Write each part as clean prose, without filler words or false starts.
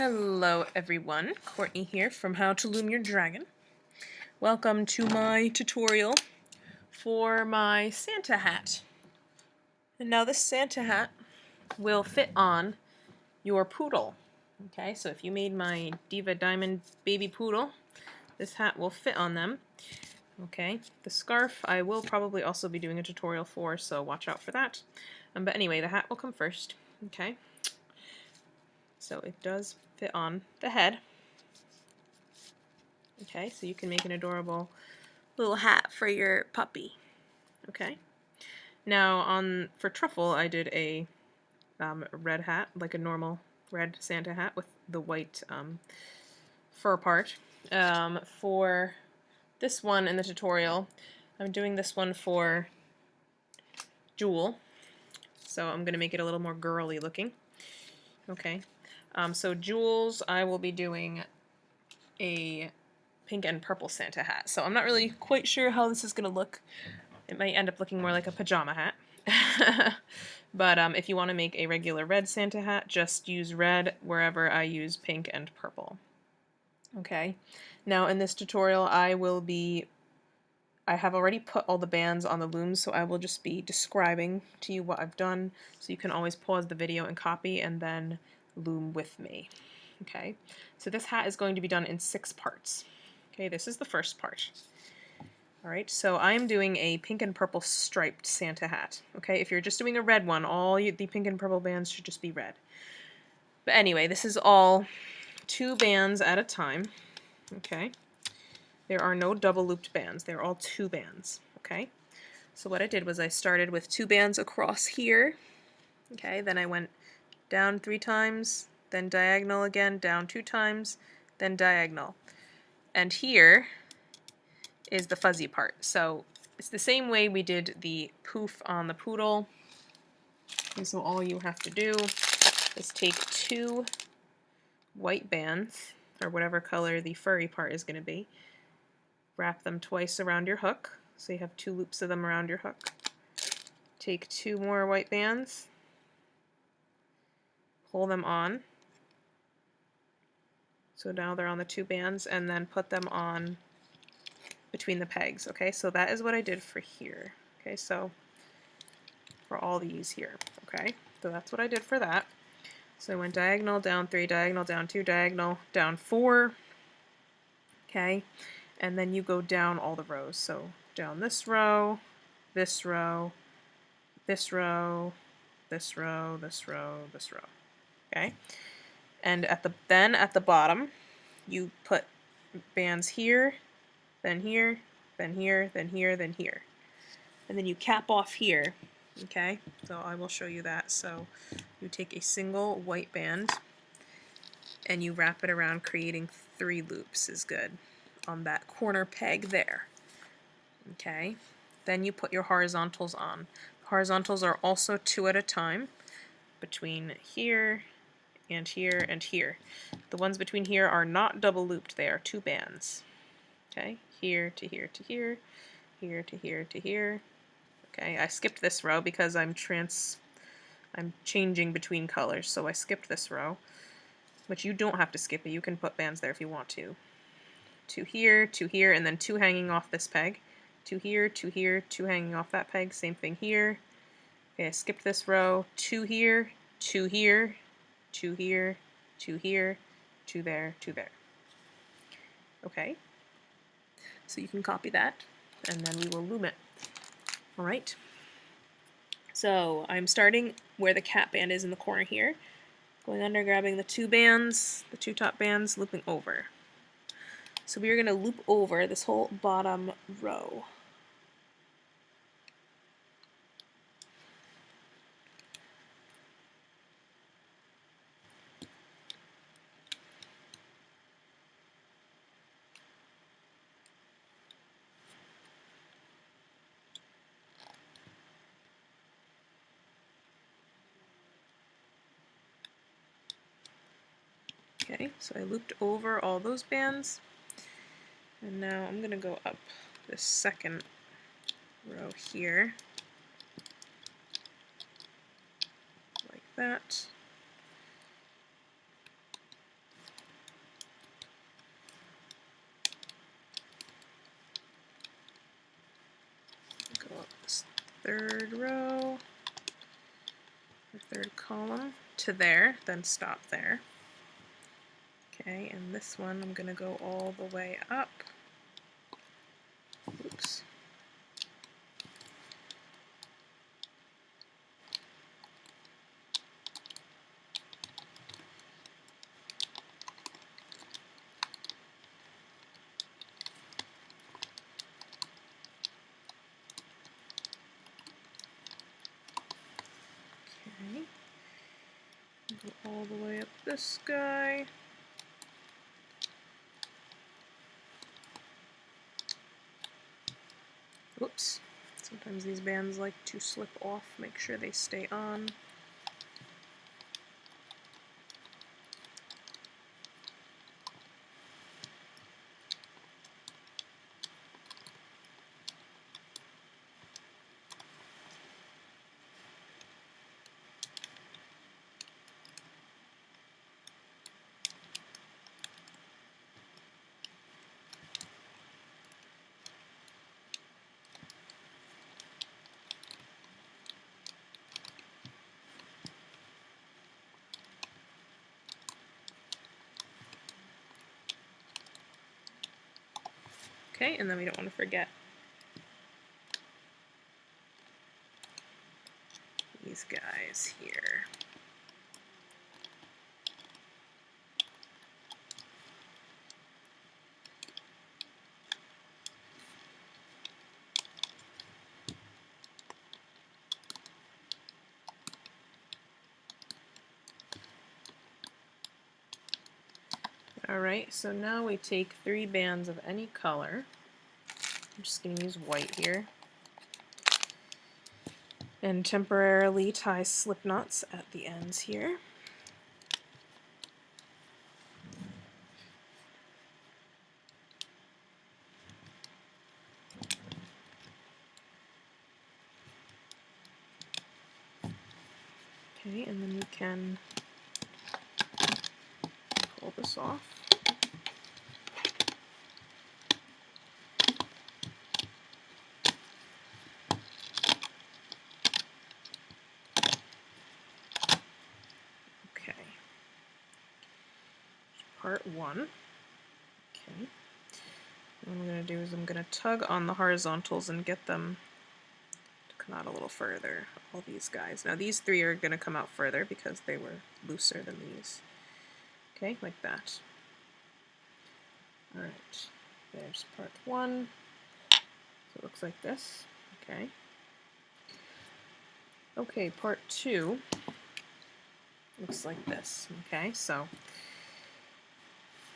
Hello everyone, Courtney here from How to Loom Your Dragon. Welcome to my tutorial for my Santa hat. And now this Santa hat will fit on your poodle. Okay, so if you made my Diva Diamond baby poodle, this hat will fit on them. Okay, the scarf I will probably also be doing a tutorial for, so watch out for that. But anyway, the hat will come first. Okay, so it does fit on the head. Okay, so you can make an adorable little hat for your puppy. Okay, now for Truffle I did a red hat, like a normal red Santa hat with the white fur part. For this one in the tutorial, I'm doing this one for Jewel, so I'm going to make it a little more girly looking. Okay, so Jewel's I will be doing a pink and purple Santa hat. So I'm not really quite sure how this is going to look. It might end up looking more like a pajama hat. But if you want to make a regular red Santa hat, just use red wherever I use pink and purple. Okay, now in this tutorial I have already put all the bands on the looms, so I will just be describing to you what I've done, so you can always pause the video and copy and then loom with me. Okay, so this hat is going to be done in 6 parts. Okay, this is the first part. Alright, so I am doing a pink and purple striped Santa hat. Okay, if you're just doing a red one, the pink and purple bands should just be red. But anyway, this is all 2 bands at a time. Okay, there are no double looped bands, they're all 2 bands. Okay, so what I did was I started with 2 bands across here. Okay, then I went down 3 times, then diagonal again, down 2 times, then diagonal. And here is the fuzzy part. So it's the same way we did the poof on the poodle. And so all you have to do is take 2 white bands, or whatever color the furry part is going to be, wrap them twice around your hook, so you have 2 loops of them around your hook. Take 2 more white bands, pull them on, so now they're on the 2 bands, and then put them on between the pegs. Okay, so that is what I did for here. Okay, so for all these here. Okay, so that's what I did for that. So I went diagonal, down 3, diagonal, down 2, diagonal, down 4. Okay, and then you go down all the rows. So down this row, this row, this row, this row, this row, this row. Okay, and at the bottom you put bands here, then here, then here, then here, then here, and then you cap off here. Okay, so I will show you that. So you take a single white band and you wrap it around, creating 3 loops is good on that corner peg there. Okay, then you put your horizontals on. Horizontals are also 2 at a time, between here and here and here. The ones between here are not double looped, they are 2 bands. Okay, here to here to here, here to here to here. Okay, I skipped this row because I'm changing between colors, so I skipped this row, which you don't have to skip it, you can put bands there if you want to. 2 here, and then 2 hanging off this peg. 2 here, 2 hanging off that peg, same thing here. Okay, I skipped this row. 2 here, 2 here, 2 here, 2 here, 2 there, 2 there. Okay, so you can copy that, and then we will loom it. Alright, so I'm starting where the cat band is in the corner here, going under, grabbing the 2 bands, the 2 top bands, looping over. So we are going to loop over this whole bottom row. Okay, so I looped over all those bands, and now I'm going to go up this second row here, like that. third row, or third column to there, then stop there. Okay, and this one I'm going to go all the way up. Oops. Okay. Go all the way up this guy. Oops. Sometimes these bands like to slip off. Make sure they stay on. Okay, and then we don't want to forget these guys here. Alright, so now we take 3 bands of any color. I'm just going to use white here. And temporarily tie slip knots at the ends here. Okay, and then you can pull this off. Okay. Part 1. Okay. What I'm going to do is I'm going to tug on the horizontals and get them to come out a little further. All these guys. Now these 3 are going to come out further because they were looser than these. Okay, like that. Alright, there's part 1. So it looks like this. Okay. Okay, part 2 looks like this. Okay, so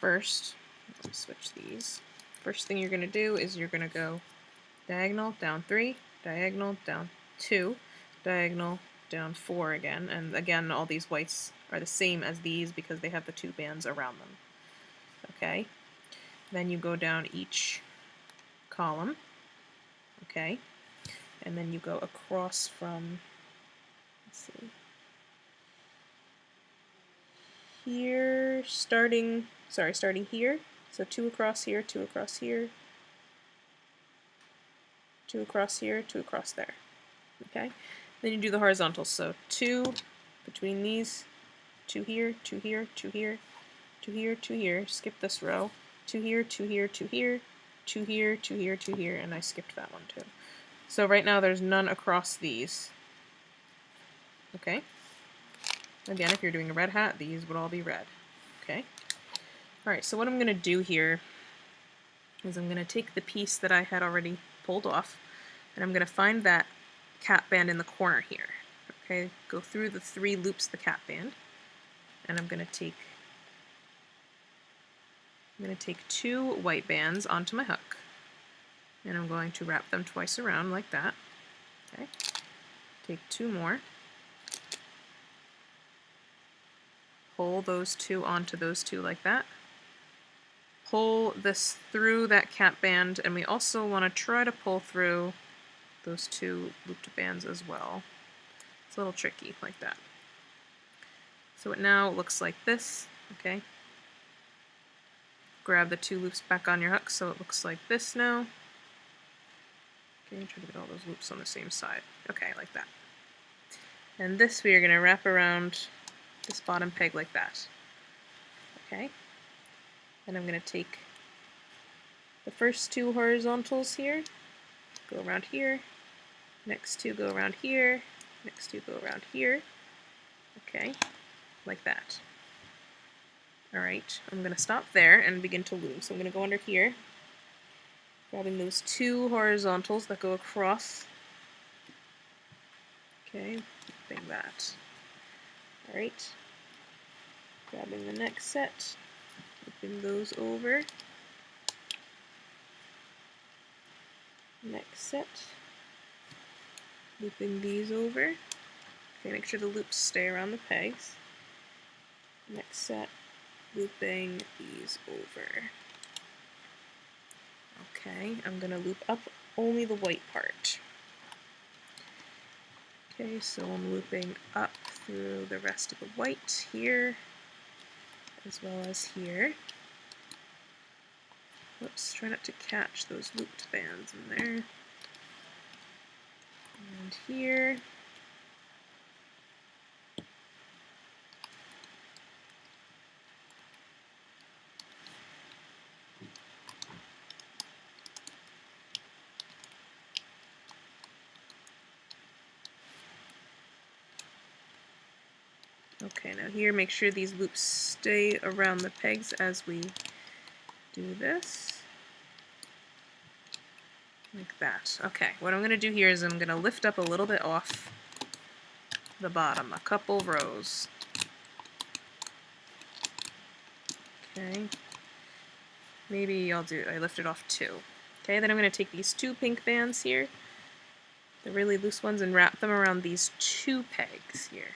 first, let me switch these. First thing you're going to do is you're going to go diagonal, down 3, diagonal, down 2, diagonal, down 4 again. And again, all these whites are the same as these because they have the 2 bands around them. Okay. Then you go down each column. Okay. And then you go across from, let's see, here, starting here. So 2 across here, 2 across here, 2 across here, 2 across there. Okay. Then you do the horizontals. So 2 between these, 2 here, 2 here, 2 here, 2 here, 2 here. Skip this row. 2 here, 2 here, 2 here, 2 here, 2 here, 2 here, and I skipped that one too. So right now there's none across these. Okay. Again, if you're doing a red hat, these would all be red. Okay. Alright, so what I'm going to do here is I'm going to take the piece that I had already pulled off, and I'm going to find that cap band in the corner here. Okay, go through the 3 loops of the cap band, and I'm going to take 2 white bands onto my hook, and I'm going to wrap them twice around like that. Okay, take 2 more, pull those 2 onto those 2 like that, pull this through that cap band, and we also want to try to pull through those 2 looped bands as well. It's a little tricky like that. So it now looks like this. Okay. Grab the 2 loops back on your hook so it looks like this now. Okay, try to get all those loops on the same side. Okay, like that. And this we are going to wrap around this bottom peg like that. Okay, and I'm going to take the first two horizontals here, go around here, next two go around here, next two go around here. Okay, like that. Alright, I'm going to stop there and begin to loom. So I'm going to go under here, grabbing those two horizontals that go across. Okay, looping that. Alright, grabbing the next set, looping those over. Next set, looping these over. Okay, make sure the loops stay around the pegs. Next set, looping these over. Okay, I'm going to loop up only the white part. Okay, so I'm looping up through the rest of the white here, as well as here. Oops, try not to catch those looped bands in there. And here. Okay, now here, make sure these loops stay around the pegs as we do this. Like that. Okay, what I'm going to do here is I'm going to lift up a little bit off the bottom, a couple rows. Okay, maybe I lift it off two. Okay, then I'm going to take these two pink bands here, the really loose ones, and wrap them around these two pegs here.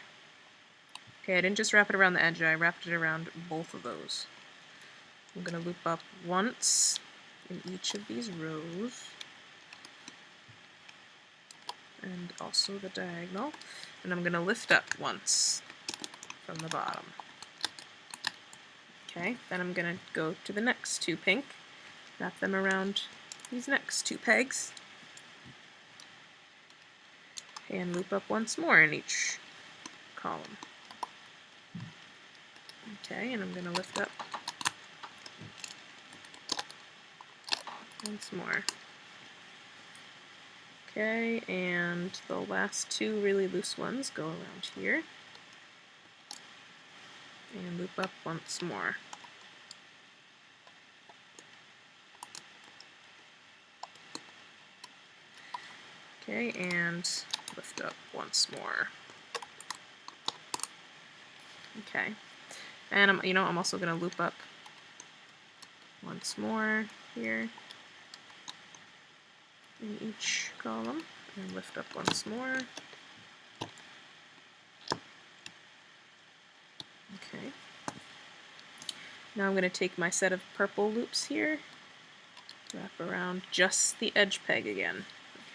Okay, I didn't just wrap it around the edge, I wrapped it around both of those. I'm going to loop up once in each of these rows, and also the diagonal, and I'm going to lift up once from the bottom. Okay, then I'm going to go to the next two pink, wrap them around these next two pegs, and loop up once more in each column. Okay, and I'm going to lift up once more. Okay, and the last two really loose ones go around here, and loop up once more. Okay, and lift up once more. Okay, and I'm also going to loop up once more here in each column, and lift up once more. Okay. Now I'm going to take my set of purple loops here, wrap around just the edge peg again,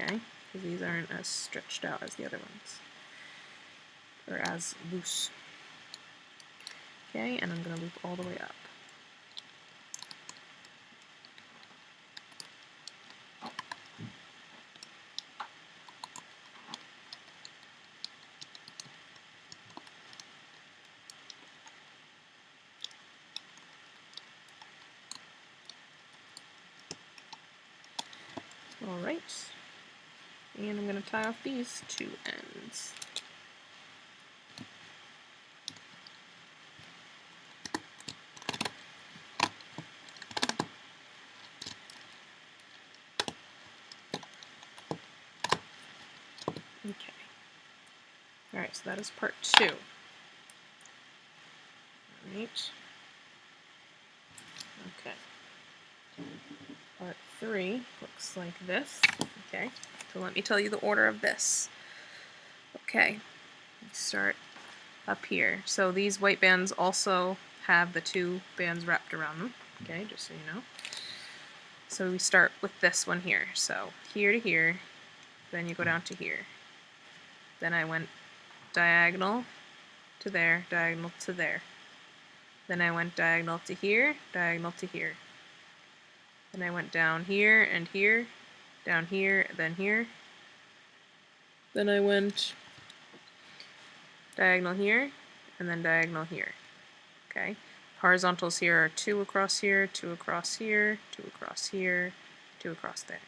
okay? Because these aren't as stretched out as the other ones, or as loose. Okay, and I'm going to loop all the way up. Alright, and I'm going to tie off these two ends. Okay. Alright, so that is part 2. Alright. Okay. Part 3 looks like this. Okay, so let me tell you the order of this. Okay, let's start up here. So these white bands also have the two bands wrapped around them. Okay, just so you know. So we start with this one here. So here to here, then you go down to here. Then I went diagonal to there, diagonal to there. Then I went diagonal to here, diagonal to here. Then I went down here and here, down here, then here. Then I went diagonal here, and then diagonal here. Okay. Horizontals here are 2 across here, 2 across here, 2 across here, 2 across there.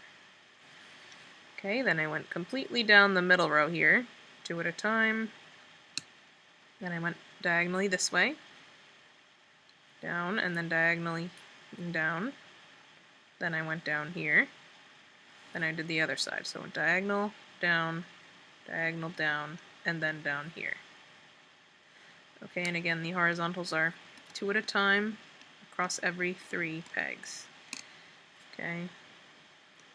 Okay, then I went completely down the middle row here, 2 at a time. Then I went diagonally this way, down, and then diagonally down. Then I went down here. Then I did the other side. So diagonal, down, and then down here. Okay, and again, the horizontals are 2 at a time across every 3 pegs. Okay,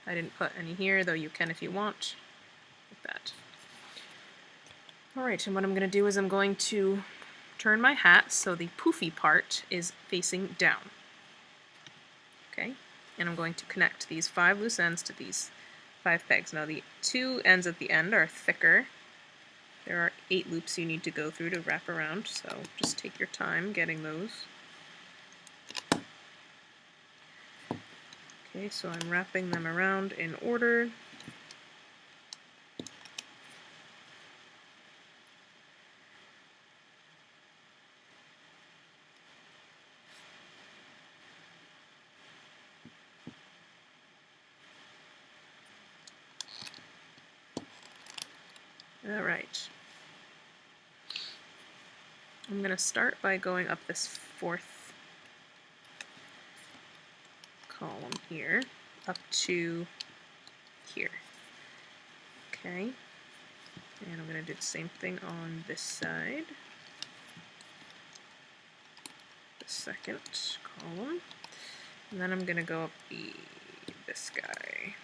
I didn't put any here, though you can if you want, like that. Alright, and what I'm going to do is I'm going to turn my hat so the poofy part is facing down. Okay, and I'm going to connect these 5 loose ends to these 5 pegs. Now the 2 ends at the end are thicker. There are 8 loops you need to go through to wrap around, so just take your time getting those. Okay, so I'm wrapping them around in order. Alright. I'm going to start by going up this 4th column here, up to here. Okay. And I'm going to do the same thing on this side. The 2nd column. And then I'm going to go up this guy.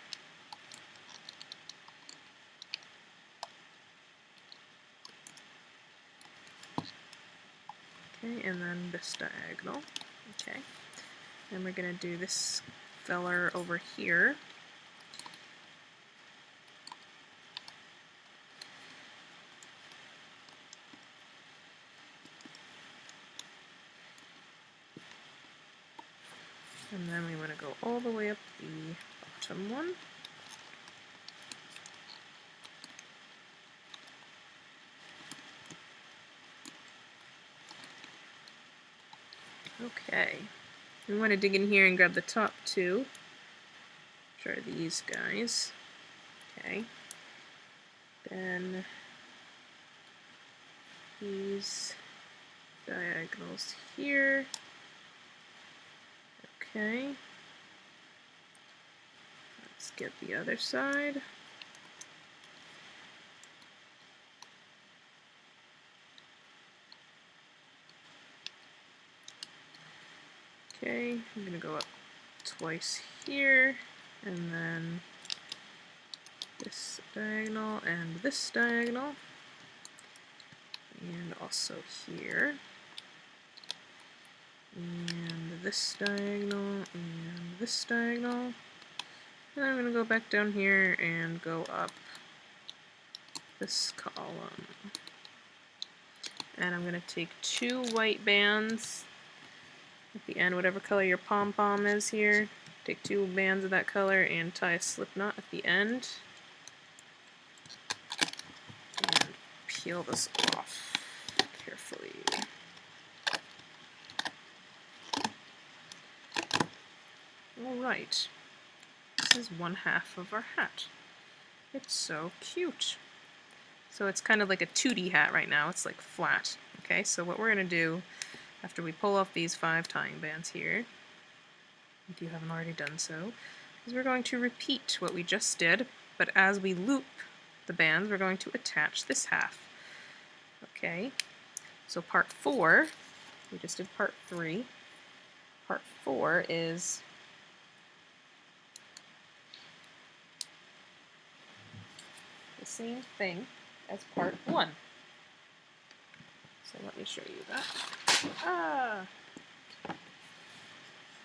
Okay, and then this diagonal. Okay. Then we're going to do this feller over here. And then we want to go all the way up the bottom one. Okay. We want to dig in here and grab the top 2, which are these guys. Okay. Then these diagonals here. Okay. Let's get the other side. Okay, I'm going to go up twice here, and then this diagonal and this diagonal, and also here, and this diagonal, and this diagonal. And then I'm going to go back down here and go up this column. And I'm going to take 2 white bands at the end, whatever color your pom-pom is here. Take 2 bands of that color and tie a slip knot at the end. And peel this off carefully. Alright. This is 1/2 of our hat. It's so cute. So it's kind of like a 2D hat right now. It's like flat. Okay, so what we're going to do after we pull off these 5 tying bands here, if you haven't already done so, is we're going to repeat what we just did, but as we loop the bands, we're going to attach this half. Okay, so part 4, we just did part 3. Part 4 is the same thing as part 1. So let me show you that.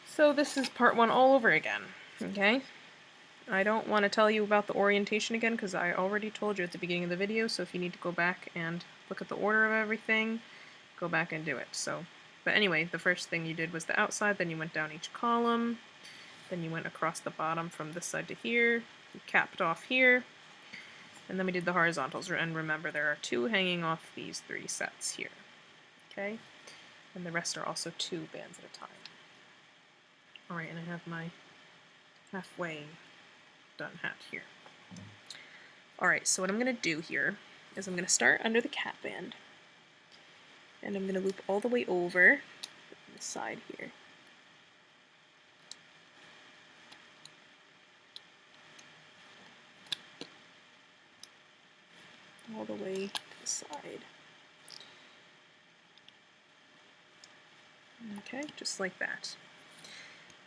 So this is part 1 all over again, okay? I don't want to tell you about the orientation again because I already told you at the beginning of the video, so if you need to go back and look at the order of everything, go back and do it. So, but anyway, the first thing you did was the outside, then you went down each column, then you went across the bottom from this side to here, capped off here, and then we did the horizontals, and remember there are 2 hanging off these 3 sets here, okay? And the rest are also 2 bands at a time. Alright, and I have my halfway done hat here. Alright, so what I'm going to do here is I'm going to start under the cap band, and I'm going to loop all the way over the side here. All the way to the side. Okay, just like that.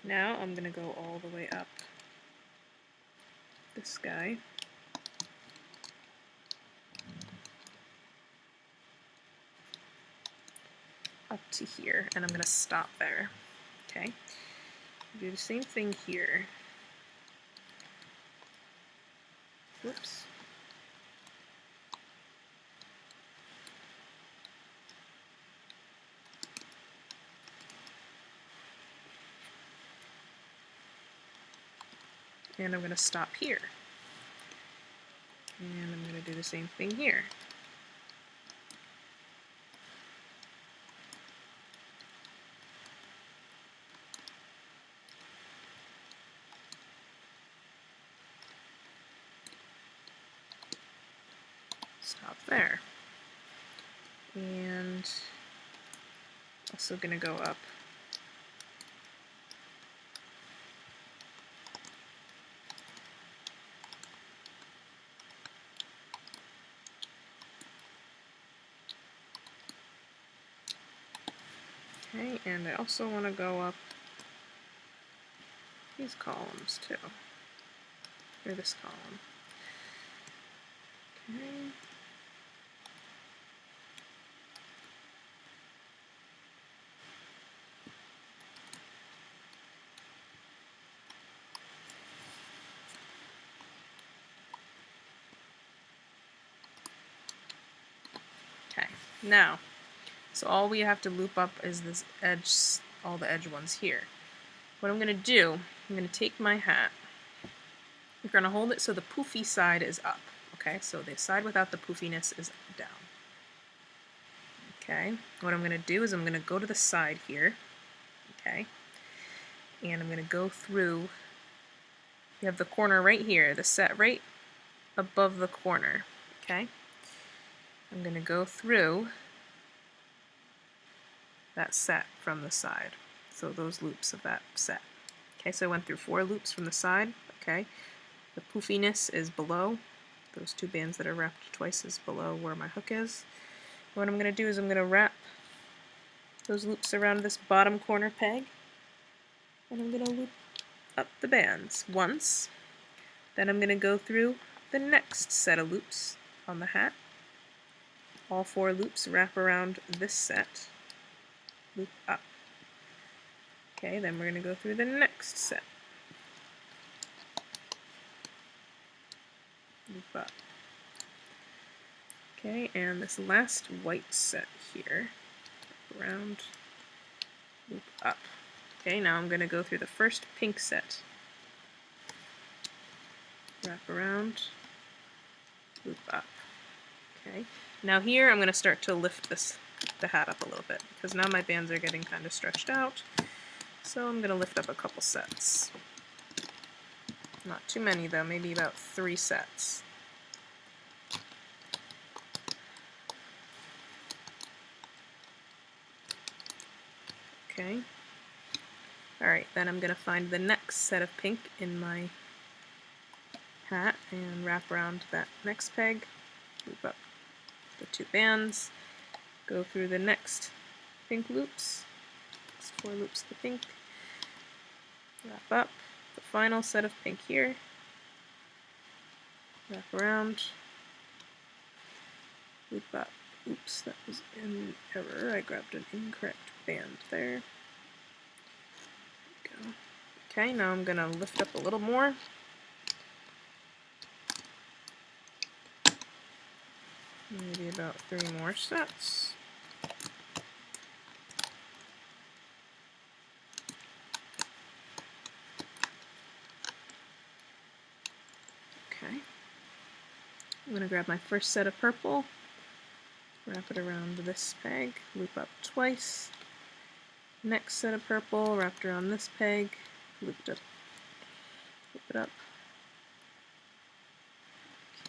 Now I'm going to go all the way up this guy. Up to here, and I'm going to stop there. Okay, do the same thing here. Whoops. And I'm going to stop here. And I'm going to do the same thing here. Stop there. And also going to go up okay, and I also want to go up these columns too, or this column. Okay. Okay, now, so all we have to loop up is this edge, all the edge ones here. What I'm going to do, I'm going to take my hat, we're going to hold it so the poofy side is up, okay? So the side without the poofiness is down. Okay, what I'm going to do is I'm going to go to the side here, okay? And I'm going to go through, you have the corner right here, the set right above the corner, okay? I'm going to go through that set from the side. So those loops of that set. Okay, so I went through 4 loops from the side. Okay, the poofiness is below. Those 2 bands that are wrapped twice is below where my hook is. What I'm going to do is I'm going to wrap those loops around this bottom corner peg, and I'm going to loop up the bands once. Then I'm going to go through the next set of loops on the hat. All 4 loops wrap around this set. Loop up. Okay, then we're going to go through the next set. Loop up. Okay, and this last white set here, wrap around, loop up. Okay, now I'm going to go through the first pink set. Wrap around, loop up. Okay, now here I'm going to start to lift the hat up a little bit, because now my bands are getting kind of stretched out. So I'm going to lift up a couple sets. Not too many though, maybe about 3 sets. Okay. Alright, then I'm going to find the next set of pink in my hat and wrap around that next peg, loop up the 2 bands, go through the next pink loops, next 4 loops of the pink, wrap up the final set of pink here, wrap around, loop up. Oops, that was an error. I grabbed an incorrect band there. There we go. Okay, now I'm going to lift up a little more. Maybe about 3 more sets. going to grab my first set of purple, wrap it around this peg, loop up twice. Next set of purple, wrapped around this peg, loop it up.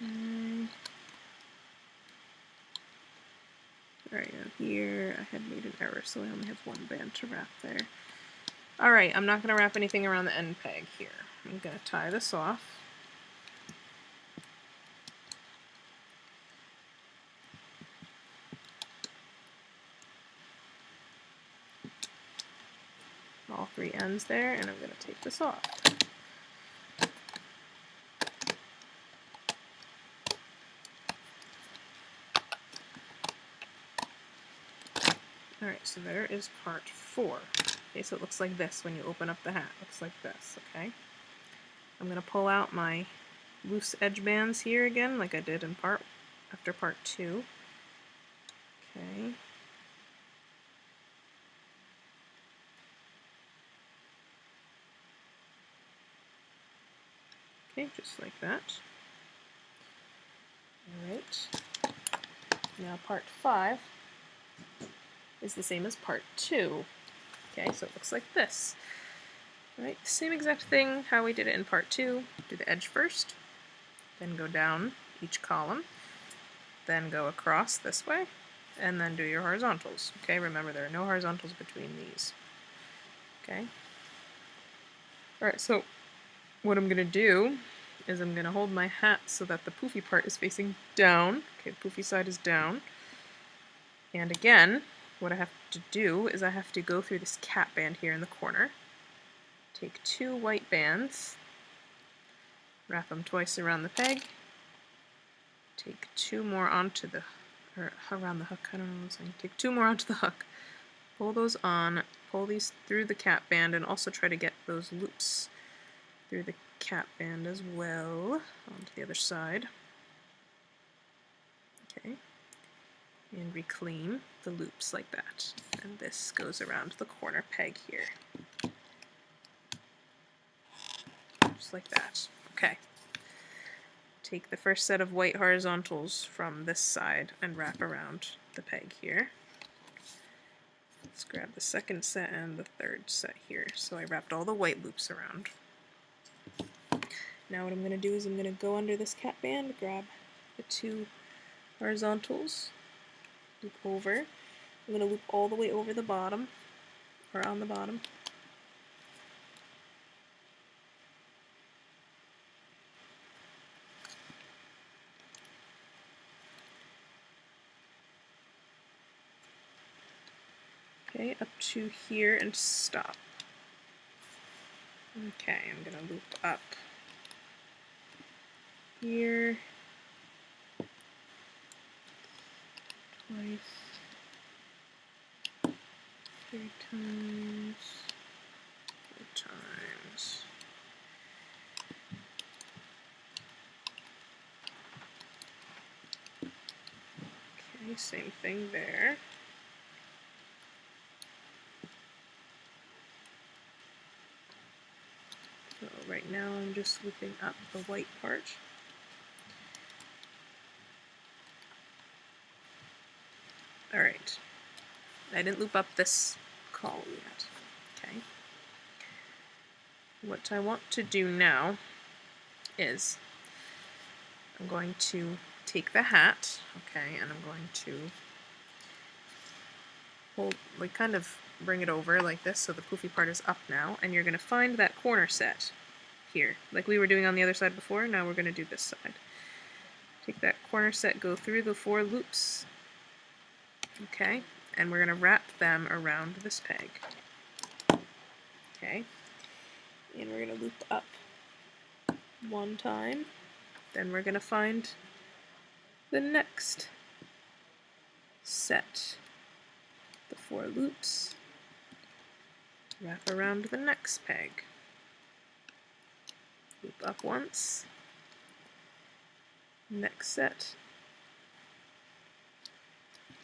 Okay. Alright, now here I had made an error, so I only have one band to wrap there. Alright, I'm not going to wrap anything around the end peg here. I'm going to tie this off. All three ends there, and I'm going to take this off. Alright, so there is part 4. Okay, so it looks like this when you open up the hat. It looks like this, okay? I'm going to pull out my loose edge bands here again, like I did in after part 2. Okay. Okay, just like that. Alright. Now part 5 is the same as part 2. Okay, so it looks like this. Right, same exact thing how we did it in part 2. Do the edge first, then go down each column, then go across this way, and then do your horizontals. Okay, remember there are no horizontals between these. Okay. Alright, so what I'm going to do is I'm going to hold my hat so that the poofy part is facing down. Okay, the poofy side is down. And again, what I have to do is I have to go through this cap band here in the corner, take 2 white bands, wrap them twice around the peg, take 2 more onto the, or around the hook, I don't know what I'm saying, take 2 more onto the hook, pull those on, pull these through the cap band, and also try to get those loops through the cap band as well, onto the other side. Okay. And reclaim the loops like that. And this goes around the corner peg here. Just like that. Okay. Take the first set of white horizontals from this side and wrap around the peg here. Let's grab the second set and the third set here. So I wrapped all the white loops around. Now what I'm going to do is I'm going to go under this cap band, grab the 2 horizontals, loop over. I'm going to loop all the way over the bottom, or on the bottom. Okay, up to here and stop. Okay, I'm going to loop up here twice, 3 times, 4 times. Okay, same thing there. So right now I'm just looping up the white part. Alright, I didn't loop up this column yet. Okay. What I want to do now is I'm going to take the hat, okay, and I'm going to hold, like kind of bring it over like this so the poofy part is up now, and you're going to find that corner set here, like we were doing on the other side before. Now we're going to do this side. Take that corner set, go through the 4 loops, okay, and we're going to wrap them around this peg. Okay, and we're going to loop up 1 time, then we're going to find the next set, the 4 loops, wrap around the next peg, loop up once, next set,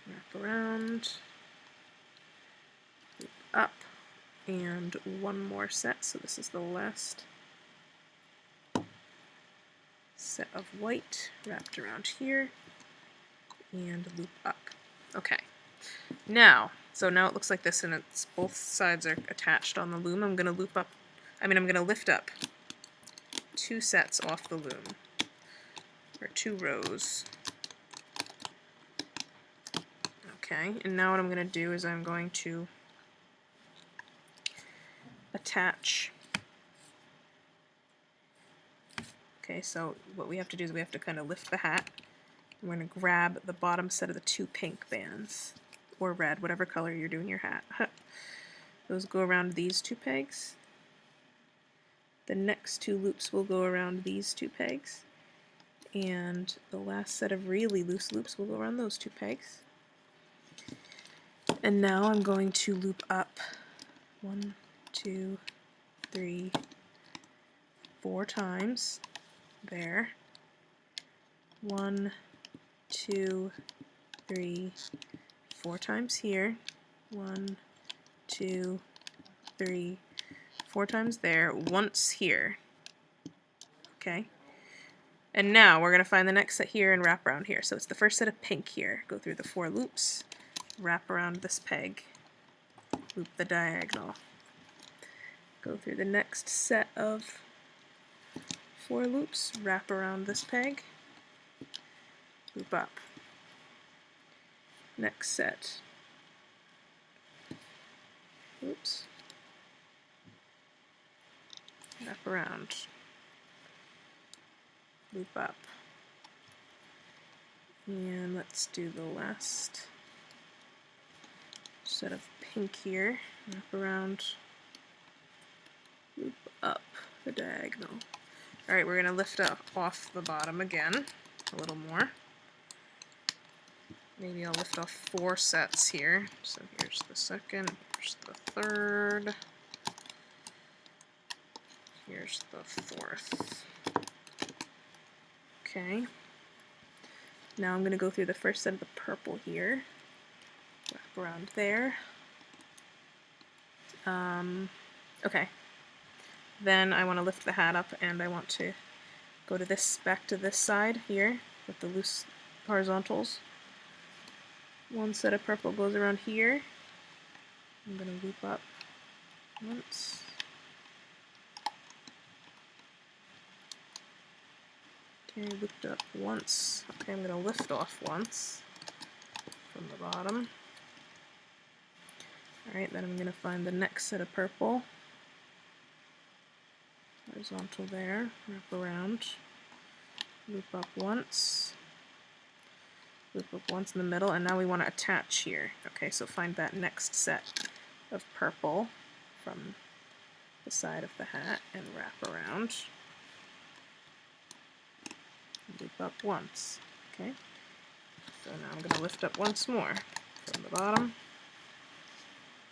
wrap around, loop up, and 1 more set, so this is the last set of white wrapped around here, and loop up. Okay, now it looks like this, and it's both sides are attached on the loom. I'm going to lift up 2 sets off the loom, or 2 rows. Okay, and now what I'm going to do is I'm going to attach. Okay, so what we have to do is we have to kind of lift the hat. We're going to grab the bottom set of the 2 pink bands, or red, whatever color you're doing your hat. Those go around these 2 pegs. The next 2 loops will go around these 2 pegs. And the last set of really loose loops will go around those 2 pegs. And now I'm going to loop up 1, 2, 3, 4 times. There. 1, 2, 3, 4 times here. 1, 2, 3, 4 times there. Once here. Okay. And now we're going to find the next set here and wrap around here. So it's the first set of pink here. Go through the 4 loops, wrap around this peg, loop the diagonal. Go through the next set of 4 loops, wrap around this peg, loop up. Next set. Oops. Wrap around. Loop up. And let's do the last set of pink here. Wrap around. Loop up the diagonal. Alright, we're going to lift up off the bottom again a little more. Maybe I'll lift off 4 sets here. So here's the second, here's the third, here's the 4th. Okay. Now I'm going to go through the first set of the purple here. Wrap around there. Okay. Then I want to lift the hat up, and I want to go to this, back to this side here with the loose horizontals. 1 set of purple goes around here. I'm going to loop up once. Okay, looped up once. Okay, I'm going to lift off once from the bottom. Alright, then I'm going to find the next set of purple. Horizontal there, wrap around, loop up once, loop up once in the middle, and now we want to attach here. Okay, so find that next set of purple from the side of the hat and wrap around. Loop up once. Okay, so now I'm going to lift up once more from the bottom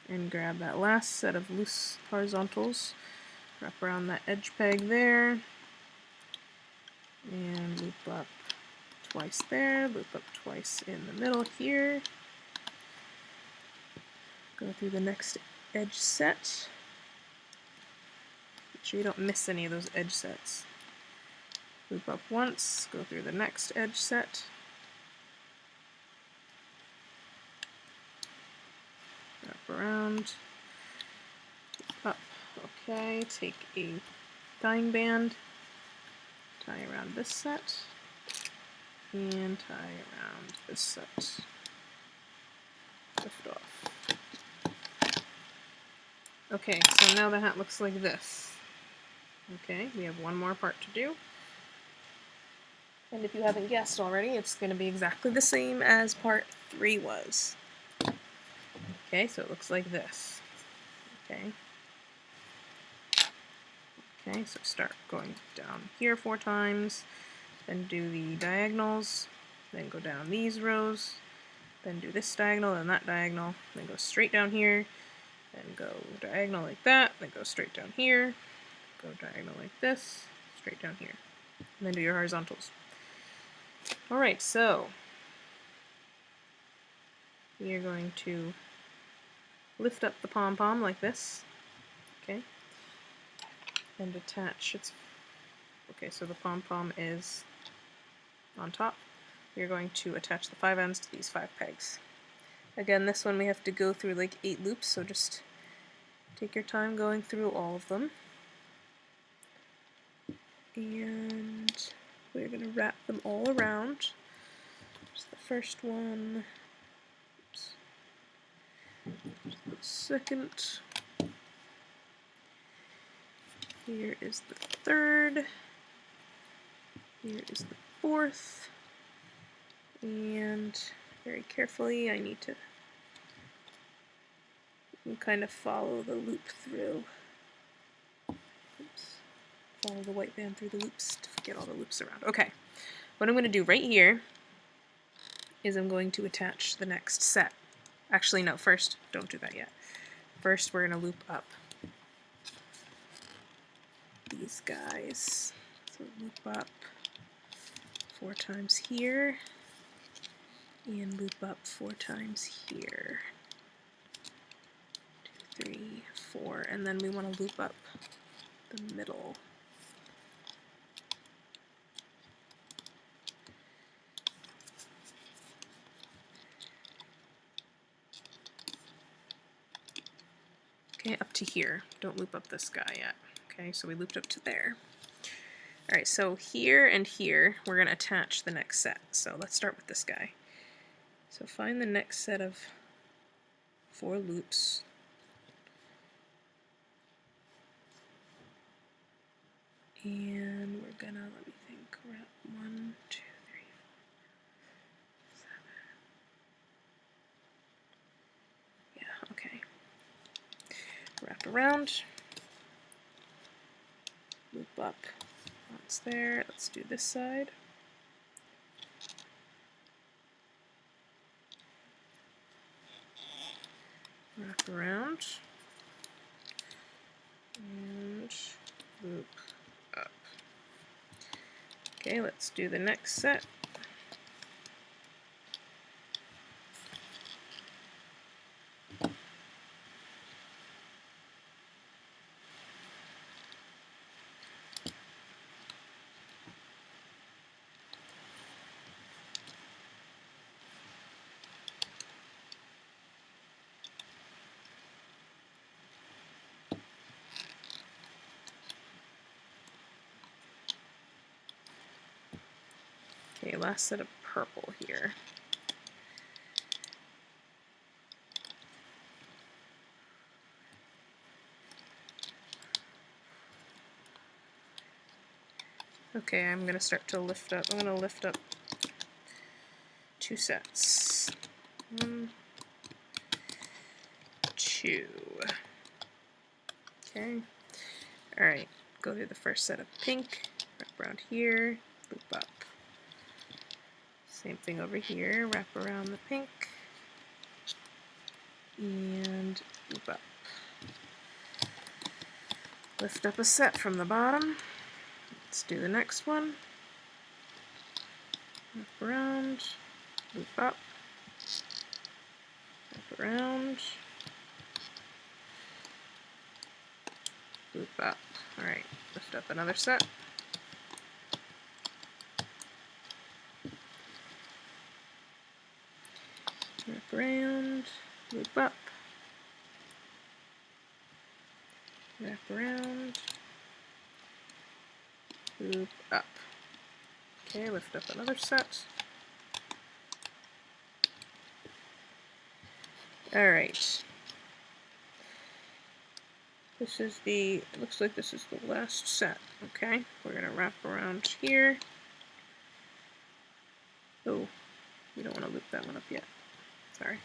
and grab that last set of loose horizontals. Wrap around that edge peg there, and loop up twice there, loop up twice in the middle here. Go through the next edge set. Make sure you don't miss any of those edge sets. Loop up once, go through the next edge set. Wrap around, loop up. Okay, take a tying band, tie around this set, and tie around this set. Lift off. Okay, so now the hat looks like this. Okay, we have one more part to do. And if you haven't guessed already, it's going to be exactly the same as part 3 was. Okay, so it looks like this. Okay. Okay, so start going down here 4 times, then do the diagonals, then go down these rows, then do this diagonal, then that diagonal, then go straight down here, then go diagonal like that, then go straight down here, go diagonal like this, straight down here, and then do your horizontals. Alright, so we are going to lift up the pom-pom like this, okay, and attach its, okay, so the pom-pom is on top, we're going to attach the 5 ends to these 5 pegs. Again, this one we have to go through like 8 loops, so just take your time going through all of them. And we're going to wrap them all around. Here's the first one. Oops. Here's the second. Here is the third. Here is the fourth. And very carefully, I need to kind of follow the loop through. Oops. Follow the white band through the loops to get all the loops around. Okay, what I'm going to do right here is I'm going to attach the next set. Actually, no, first, don't do that yet. First, we're going to loop up these guys. So loop up 4 times here, and loop up 4 times here. 2, 3, 4, and then we want to loop up the middle. Okay, up to here. Don't loop up this guy yet. Okay, so we looped up to there. Alright, so here and here, we're going to attach the next set. So let's start with this guy. So find the next set of 4 loops. And we're gonna, let me think, wrap 1, 2, 3, 4, 5. Yeah, okay. Wrap around. Loop up. That's there. Let's do this side. Wrap around. And loop up. Okay, let's do the next set. Okay, last set of purple here. Okay, I'm going to start to lift up. I'm going to lift up 2 sets. 1, 2. Okay. Alright, go through the first set of pink, wrap around here, loop up. Same thing over here, wrap around the pink, and loop up. Lift up a set from the bottom. Let's do the next one. Wrap around, loop up, wrap around, loop up. Alright, lift up another set. Wrap around, loop up, wrap around, loop up. Okay, lift up another set. Alright. This is the, it looks like this is the last set, okay? We're going to wrap around here. Oh, we don't want to loop that one up yet. Sorry.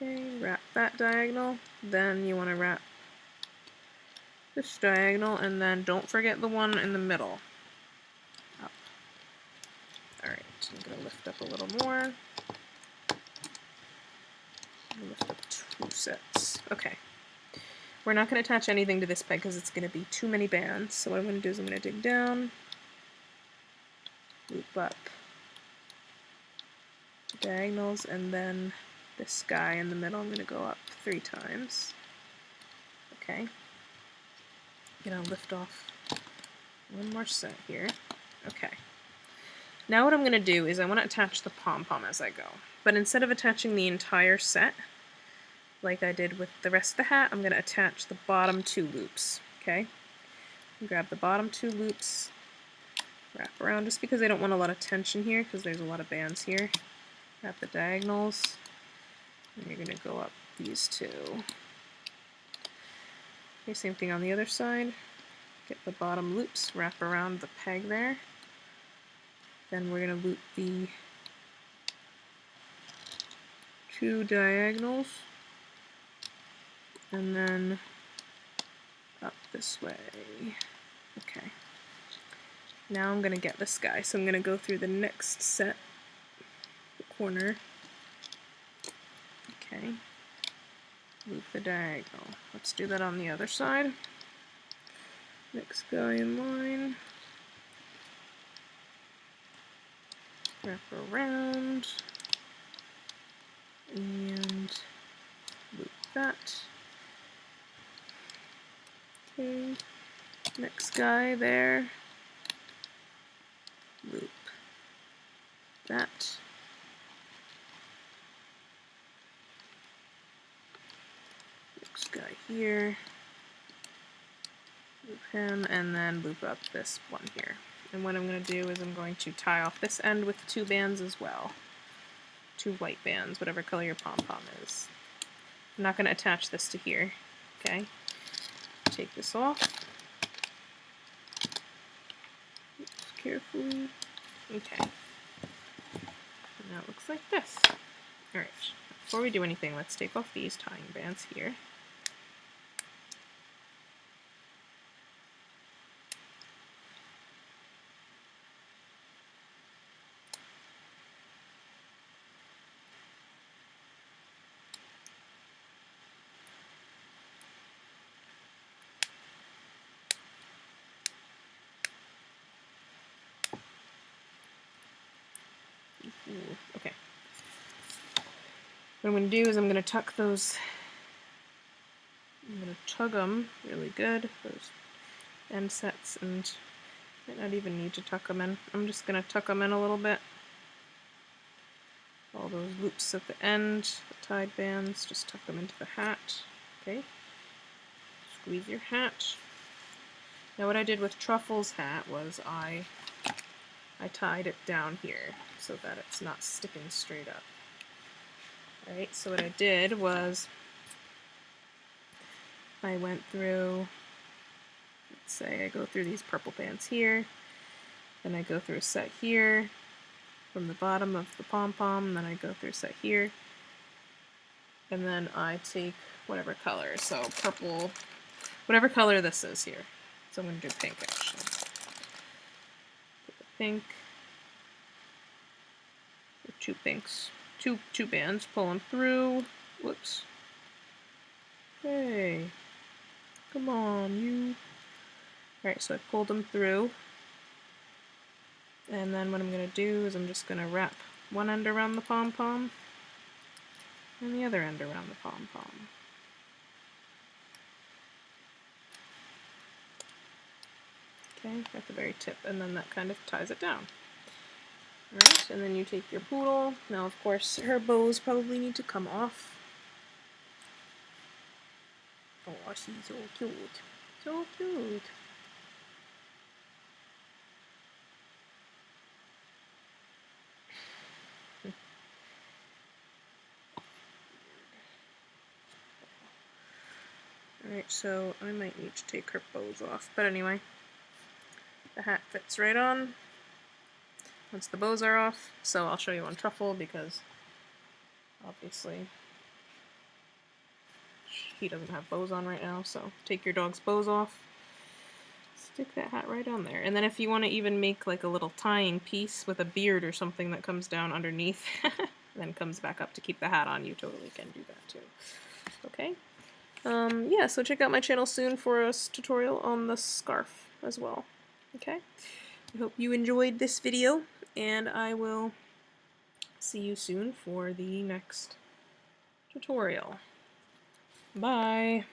Okay, wrap that diagonal, then you want to wrap this diagonal, and then don't forget the one in the middle. Up. Alright, I'm going to lift up a little more. Lift up 2 sets. Okay. We're not going to attach anything to this peg because it's going to be too many bands. So what I'm going to do is I'm going to dig down, loop up diagonals, and then this guy in the middle I'm going to go up 3 times. Okay. gonna lift off one more set here. Okay. Now what I'm gonna do is I want to attach the pom-pom as I go. But instead of attaching the entire set, like I did with the rest of the hat, I'm gonna attach the bottom 2 loops, okay? Grab the bottom 2 loops, wrap around, just because I don't want a lot of tension here, because there's a lot of bands here. Wrap the diagonals, and you're gonna go up these 2. Okay, same thing on the other side. Get the bottom loops, wrap around the peg there. Then we're gonna loop the 2 diagonals, and then up this way. Okay. Now I'm gonna get this guy, so I'm gonna go through the next set, the corner. Okay. Loop the diagonal. Let's do that on the other side. Next guy in line. Wrap around. And loop that. Okay. Next guy there. Loop that. Next guy here. Loop him, and then loop up this one here. And what I'm going to do is I'm going to tie off this end with 2 bands as well. 2 white bands, whatever color your pom-pom is. I'm not going to attach this to here, okay? Take this off. Oops, carefully. Okay. Now it looks like this. Alright, before we do anything, let's take off these tying bands here. Okay. What I'm going to do is I'm going to tuck those, I'm going to tug them really good, those end sets, and might not even need to tuck them in. I'm just going to tuck them in a little bit. All those loops at the end, the tied bands, just tuck them into the hat. Okay. Squeeze your hat. Now what I did with Truffle's hat was I tied it down here so that it's not sticking straight up. Right, so what I did was I went through, let's say I go through these purple bands here, then I go through a set here from the bottom of the pom-pom, then I go through a set here, and then I take whatever color, so purple, whatever color this is here. So I'm going to do pink actually. Put the pink, 2 pinks, two bands, pull them through. Whoops. Hey, come on, you. Alright, so I pulled them through. And then what I'm going to do is I'm just going to wrap one end around the pom-pom and the other end around the pom-pom. Okay, at the very tip, and then that kind of ties it down. Alright, and then you take your poodle. Now, of course, her bows probably need to come off. Oh, she's so cute. So cute. Alright, so I might need to take her bows off, but anyway, the hat fits right on once the bows are off, so I'll show you on Truffle because obviously he doesn't have bows on right now, so take your dog's bows off, stick that hat right on there, and then if you want to even make like a little tying piece with a beard or something that comes down underneath then comes back up to keep the hat on, you totally can do that too. Okay? Yeah, so check out my channel soon for a tutorial on the scarf as well. Okay? I hope you enjoyed this video, and I will see you soon for the next tutorial. Bye!